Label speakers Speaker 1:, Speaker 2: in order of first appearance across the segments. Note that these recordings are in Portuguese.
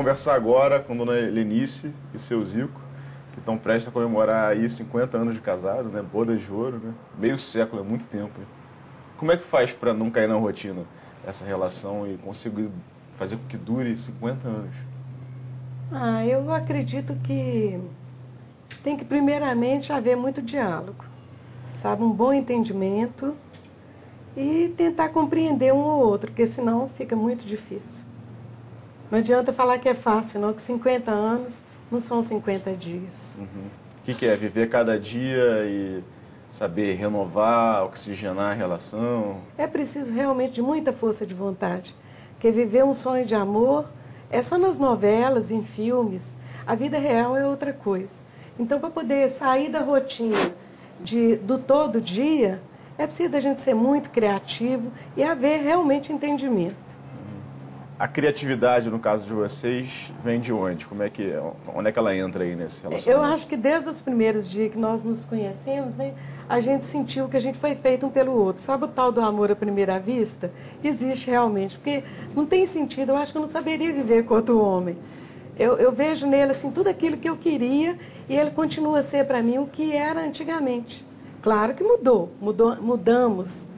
Speaker 1: conversar agora com Dona Lenice e seu Zico, que estão prestes a comemorar aí 50 anos de casado, né? Bodas de ouro, né? Meio século, é muito tempo. Né? Como é que faz para não cair na rotina essa relação e conseguir fazer com que dure 50 anos?
Speaker 2: Eu acredito que tem que primeiramente haver muito diálogo, sabe? Um bom entendimento e tentar compreender um ou outro, porque senão fica muito difícil. Não adianta falar que é fácil, não, que 50 anos não são 50 dias.
Speaker 1: Uhum. O que é? Viver cada dia e saber renovar, oxigenar a relação?
Speaker 2: É preciso realmente de muita força de vontade, porque viver um sonho de amor é só nas novelas, em filmes. A vida real é outra coisa. Então, para poder sair da rotina do todo dia, é preciso a gente ser muito criativo e haver realmente entendimento.
Speaker 1: A criatividade, no caso de vocês, vem de onde? Onde é que ela entra aí nesse relacionamento?
Speaker 2: Eu acho que desde os primeiros dias que nós nos conhecemos, né, a gente sentiu que a gente foi feito um pelo outro. Sabe o tal do amor à primeira vista? Existe realmente, porque não tem sentido, eu acho que eu não saberia viver com outro homem. Eu vejo nele assim, tudo aquilo que eu queria e ele continua a ser para mim o que era antigamente. Claro que mudamos,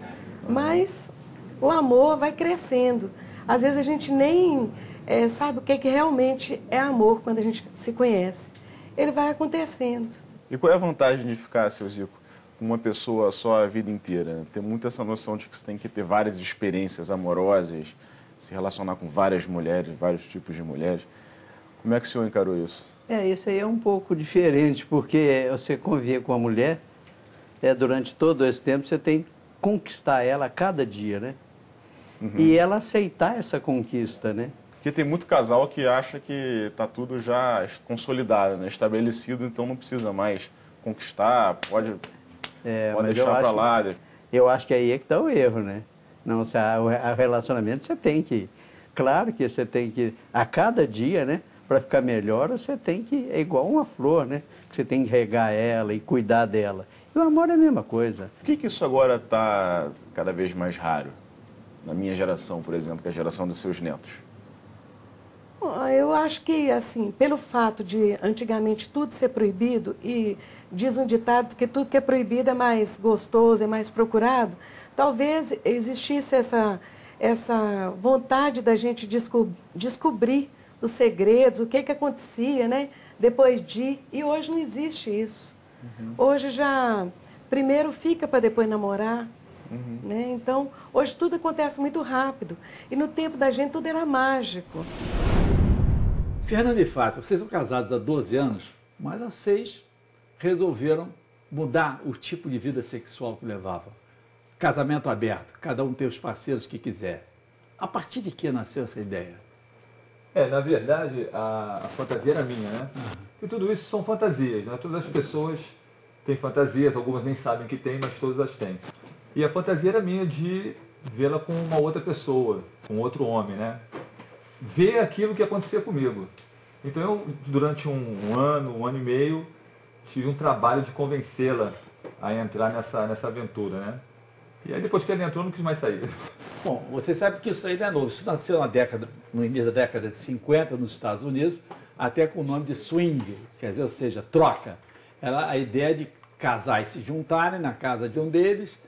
Speaker 2: mas o amor vai crescendo. Às vezes a gente nem sabe o que realmente é amor quando a gente se conhece. Ele vai acontecendo.
Speaker 1: E qual é a vantagem de ficar, seu Zico, com uma pessoa só a vida inteira? Tem muito essa noção de que você tem que ter várias experiências amorosas, se relacionar com várias mulheres, vários tipos de mulheres. Como é que o senhor encarou isso?
Speaker 3: Isso aí é um pouco diferente, porque você conviver com a mulher, durante todo esse tempo, você tem que conquistar ela a cada dia, né? Uhum. E ela aceitar essa conquista, né?
Speaker 1: Porque tem muito casal que acha que está tudo já consolidado, né? Estabelecido, então não precisa mais conquistar, pode deixar para lá.
Speaker 3: Eu acho que aí é que está o erro, né? Não, a relacionamento você tem que... Claro que você tem que, a cada dia, né? Para ficar melhor, você tem que... É igual uma flor, né? Você tem que regar ela e cuidar dela. E o amor é a mesma coisa.
Speaker 1: Por que isso agora está cada vez mais raro? Na minha geração, por exemplo, que é a geração dos seus netos.
Speaker 2: Eu acho que, assim, pelo fato de antigamente tudo ser proibido, e diz um ditado que tudo que é proibido é mais gostoso, é mais procurado, talvez existisse essa vontade da gente descobrir os segredos, o que acontecia, né? Depois e hoje não existe isso. Uhum. Hoje já, primeiro fica para depois namorar. Uhum. Né? Então, hoje tudo acontece muito rápido. E no tempo da gente tudo era mágico.
Speaker 4: Fernanda e Fátima, vocês são casados há 12 anos, mas há 6 resolveram mudar o tipo de vida sexual que levavam. Casamento aberto, cada um tem os parceiros que quiser. A partir de que nasceu essa ideia?
Speaker 5: Na verdade, a fantasia era minha, né? Uhum. E tudo isso são fantasias, né? Todas as pessoas têm fantasias, algumas nem sabem que têm, mas todas as têm. E a fantasia era minha de vê-la com uma outra pessoa, com outro homem, né? Ver aquilo que acontecia comigo. Então eu, durante um ano e meio, tive um trabalho de convencê-la a entrar nessa aventura, né? E aí depois que ela entrou, não quis mais sair.
Speaker 4: Bom, você sabe que isso ainda é novo. Isso nasceu no início da década de 50 nos Estados Unidos, até com o nome de swing, quer dizer, ou seja, troca. Era a ideia de casais se juntarem na casa de um deles.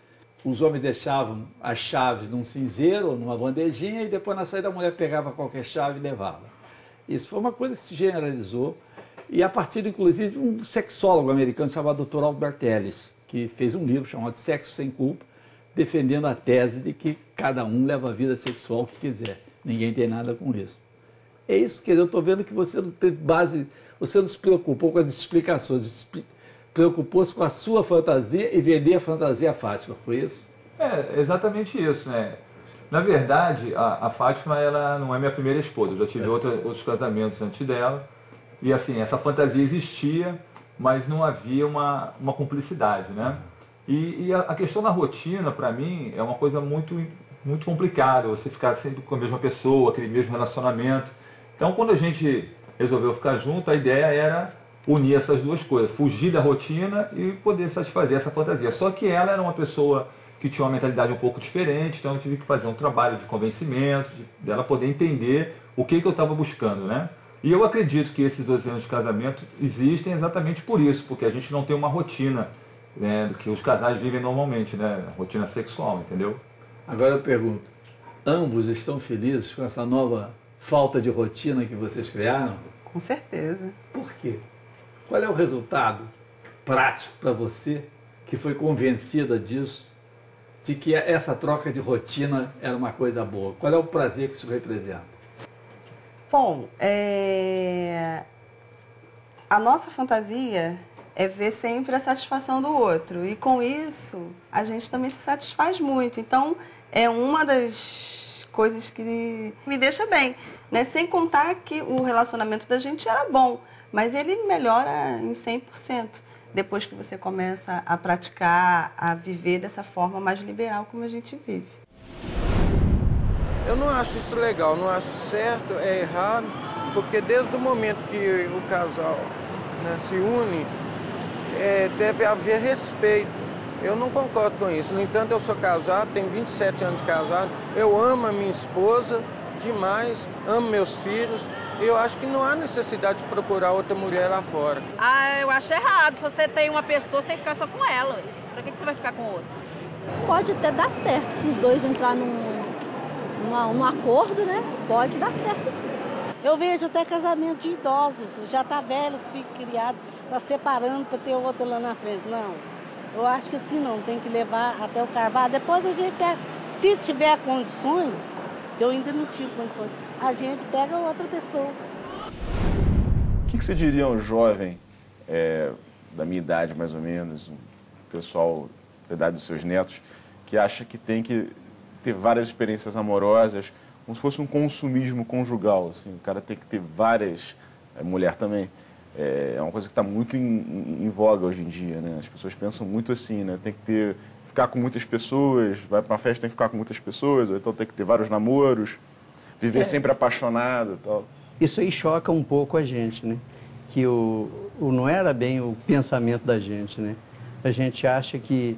Speaker 4: Os homens deixavam as chaves num cinzeiro ou numa bandejinha e depois na saída a mulher pegava qualquer chave e levava. Isso foi uma coisa que se generalizou e a partir, inclusive, de um sexólogo americano chamado Dr. Albert Ellis, que fez um livro chamado Sexo Sem Culpa, defendendo a tese de que cada um leva a vida sexual que quiser. Ninguém tem nada com isso. É isso, quer dizer, eu estou vendo que você não tem base, você não se preocupou com as explicações, preocupou-se com a sua fantasia e vender a fantasia à Fátima, foi isso?
Speaker 5: Exatamente isso, né? Na verdade, a Fátima, ela não é minha primeira esposa, eu já tive outros casamentos antes dela, e assim, essa fantasia existia, mas não havia uma cumplicidade, né? E a questão da rotina, para mim, é uma coisa muito, muito complicada, você ficar sempre com a mesma pessoa, aquele mesmo relacionamento. Então, quando a gente resolveu ficar junto, a ideia era unir essas duas coisas, fugir da rotina e poder satisfazer essa fantasia. Só que ela era uma pessoa que tinha uma mentalidade um pouco diferente, então eu tive que fazer um trabalho de convencimento, dela poder entender o que eu estava buscando, né? E eu acredito que esses 12 anos de casamento existem exatamente por isso, porque a gente não tem uma rotina, né, que os casais vivem normalmente, né, rotina sexual, entendeu?
Speaker 4: Agora eu pergunto, ambos estão felizes com essa nova falta de rotina que vocês criaram?
Speaker 6: Com certeza.
Speaker 4: Por quê? Qual é o resultado prático para você que foi convencida disso, de que essa troca de rotina era uma coisa boa? Qual é o prazer que isso representa?
Speaker 6: Bom, a nossa fantasia é ver sempre a satisfação do outro. E com isso, a gente também se satisfaz muito. Então, é uma das coisas que me deixa bem, né? Sem contar que o relacionamento da gente era bom, mas ele melhora em 100%. Depois que você começa a praticar, a viver dessa forma mais liberal como a gente vive.
Speaker 7: Eu não acho isso legal, não acho certo, é errado, porque desde o momento que o casal, né, se une, deve haver respeito. Eu não concordo com isso. No entanto, eu sou casado, tenho 27 anos de casado, eu amo a minha esposa demais, amo meus filhos. Eu acho que não há necessidade de procurar outra mulher lá fora.
Speaker 8: Ah, eu acho errado. Se você tem uma pessoa, você tem que ficar só com ela. Pra que você vai ficar com outra?
Speaker 9: Pode até dar certo, se os dois entrarem num acordo, né? Pode dar certo sim.
Speaker 10: Eu vejo até casamento de idosos, já tá velho, os filhos criados, tá separando para ter outro lá na frente. Não, eu acho que assim não, tem que levar até o carvalho. Depois a gente pega, se tiver condições, que eu ainda não tive condições, a gente pega outra pessoa.
Speaker 1: O que você diria a um jovem da minha idade, mais ou menos, um pessoal da idade dos seus netos, que acha que tem que ter várias experiências amorosas, como se fosse um consumismo conjugal, assim, o cara tem que ter várias, mulher também, é uma coisa que está muito em voga hoje em dia, né? As pessoas pensam muito assim, né? Tem que ficar com muitas pessoas, vai para uma festa tem que ficar com muitas pessoas, ou então tem que ter vários namoros, viver sempre apaixonado e tal.
Speaker 3: Isso aí choca um pouco a gente, né? Que não era bem o pensamento da gente, né? A gente acha que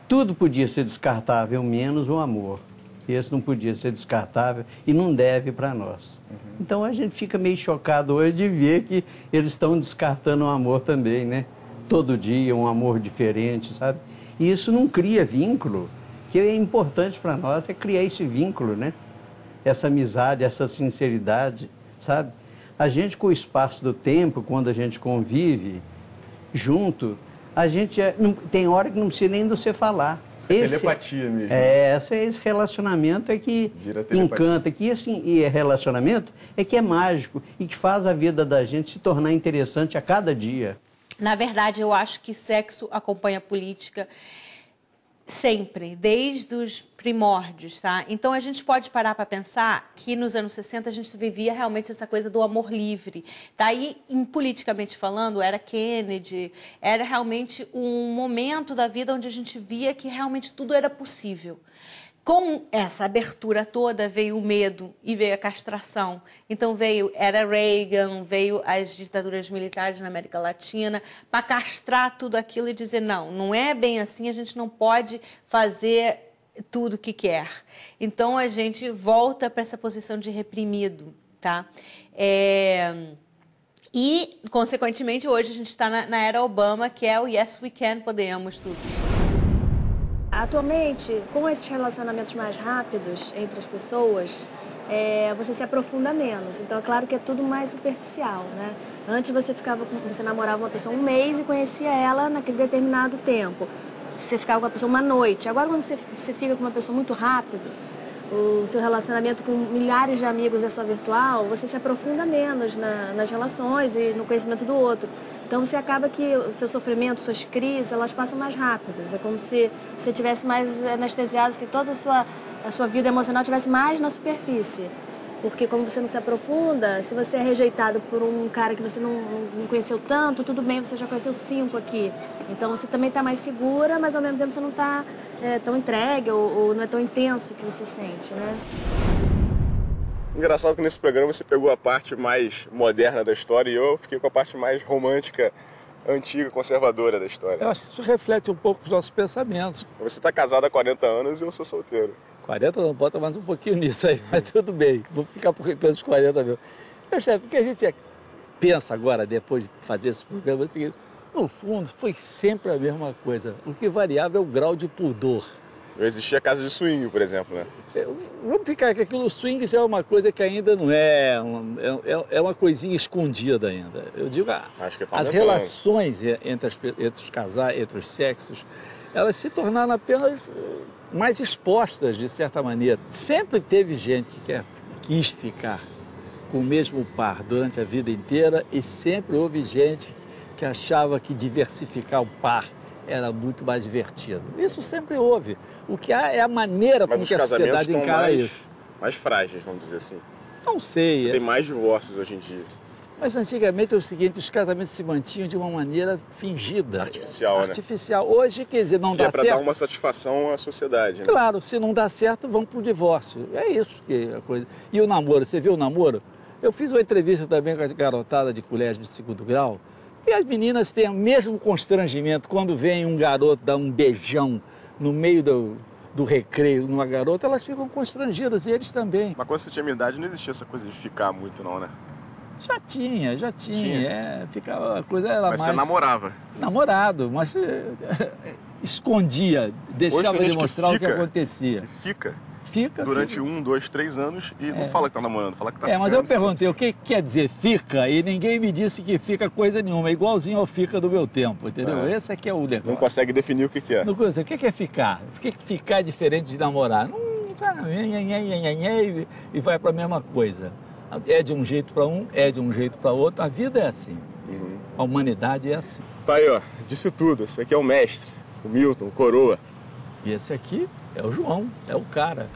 Speaker 3: tudo podia ser descartável, menos o amor. Esse não podia ser descartável e não deve para nós. Então a gente fica meio chocado hoje de ver que eles estão descartando o amor também, né? Todo dia um amor diferente, sabe? E isso não cria vínculo, que é importante para nós, é criar esse vínculo, né? Essa amizade, essa sinceridade, sabe? A gente, com o espaço do tempo, quando a gente convive junto, a gente tem hora que não precisa nem de você falar.
Speaker 1: Telepatia mesmo.
Speaker 3: Esse relacionamento é que encanta, que assim, e relacionamento é que é mágico e que faz a vida da gente se tornar interessante a cada dia.
Speaker 11: Na verdade, eu acho que sexo acompanha a política sempre, desde os primórdios, tá? Então a gente pode parar para pensar que nos anos 60 a gente vivia realmente essa coisa do amor livre, tá? E politicamente falando, era Kennedy, era realmente um momento da vida onde a gente via que realmente tudo era possível. Com essa abertura toda veio o medo e veio a castração. Então era Reagan, veio as ditaduras militares na América Latina para castrar tudo aquilo e dizer não é bem assim, a gente não pode fazer tudo o que quer. Então a gente volta para essa posição de reprimido, tá? E, consequentemente, hoje a gente está na era Obama, que é o Yes We Can, podemos tudo.
Speaker 12: Atualmente, com esses relacionamentos mais rápidos entre as pessoas, você se aprofunda menos. Então, é claro que é tudo mais superficial, né? Antes você namorava uma pessoa um mês e conhecia ela naquele determinado tempo. Você ficava com a pessoa uma noite. Agora, quando você fica com uma pessoa muito rápido, o seu relacionamento com milhares de amigos é só virtual, você se aprofunda menos nas relações e no conhecimento do outro. Então você acaba que o seu sofrimento, suas crises, elas passam mais rápidas. É como se você tivesse mais anestesiado, se toda a sua vida emocional estivesse mais na superfície. Porque como você não se aprofunda, se você é rejeitado por um cara que você não conheceu tanto, tudo bem, você já conheceu 5 aqui. Então você também está mais segura, mas ao mesmo tempo você não está tão entregue ou não é tão intenso o que você sente, né?
Speaker 1: Engraçado que nesse programa você pegou a parte mais moderna da história e eu fiquei com a parte mais romântica, antiga, conservadora da história.
Speaker 4: Eu acho que isso reflete um pouco os nossos pensamentos.
Speaker 1: Você está casado há 40 anos e eu sou solteiro.
Speaker 4: 40 não, bota mais um pouquinho nisso aí, mas tudo bem, vou ficar pelos 40 mesmo. Chefe, o que a gente pensa agora, depois de fazer esse programa, é o seguinte: no fundo, foi sempre a mesma coisa. O que variava é o grau de pudor.
Speaker 1: Não existia casa de swing, por exemplo, né?
Speaker 4: Vamos ficar que aquilo, o swing já é uma coisa que ainda não é uma coisinha escondida ainda. Eu digo,
Speaker 1: Acho que
Speaker 4: as relações entre os casais, entre os sexos, elas se tornaram apenas mais expostas, de certa maneira. Sempre teve gente que quis ficar com o mesmo par durante a vida inteira e sempre houve gente que achava que diversificar o par era muito mais divertido. Isso sempre houve. O que há é a maneira como que a sociedade encara isso.
Speaker 1: Mais frágeis, vamos dizer assim.
Speaker 4: Não sei.
Speaker 1: Você tem mais divórcios hoje em dia.
Speaker 4: Mas antigamente é o seguinte, os casamentos se mantinham de uma maneira fingida.
Speaker 1: Artificial, né?
Speaker 4: Artificial. Hoje, quer dizer, não dá certo.
Speaker 1: É para dar uma satisfação à sociedade, né?
Speaker 4: Claro, se não dá certo, vão para o divórcio. É isso que é a coisa. E o namoro, você viu o namoro? Eu fiz uma entrevista também com a garotada de colégio de 2º grau. E as meninas têm o mesmo constrangimento quando vem um garoto dar um beijão no meio do recreio numa garota, elas ficam constrangidas, e eles também.
Speaker 1: Mas quando você tinha minha idade, não existia essa coisa de ficar muito, não, né?
Speaker 4: Já tinha. Ficava, a coisa era mais...
Speaker 1: Mas você namorava?
Speaker 4: Namorado, mas escondia, deixava de mostrar o que acontecia.
Speaker 1: Fica?
Speaker 4: Fica.
Speaker 1: Durante 1, 2, 3 anos e não fala que tá namorando, fala que tá ficando.
Speaker 4: Mas eu perguntei, o que quer dizer fica? E ninguém me disse que fica coisa nenhuma, é igualzinho ao fica do meu tempo, entendeu? Esse aqui é o negócio.
Speaker 1: Não consegue definir o que é.
Speaker 4: Não consegue. O que é ficar? O que ficar é diferente de namorar? Não, tá, e vai para a mesma coisa. É de um jeito para um, é de um jeito para outro. A vida é assim. A humanidade é assim.
Speaker 1: Tá aí, ó. Disse tudo. Esse aqui é o mestre, o Milton, o Coroa.
Speaker 4: E esse aqui é o João, é o cara.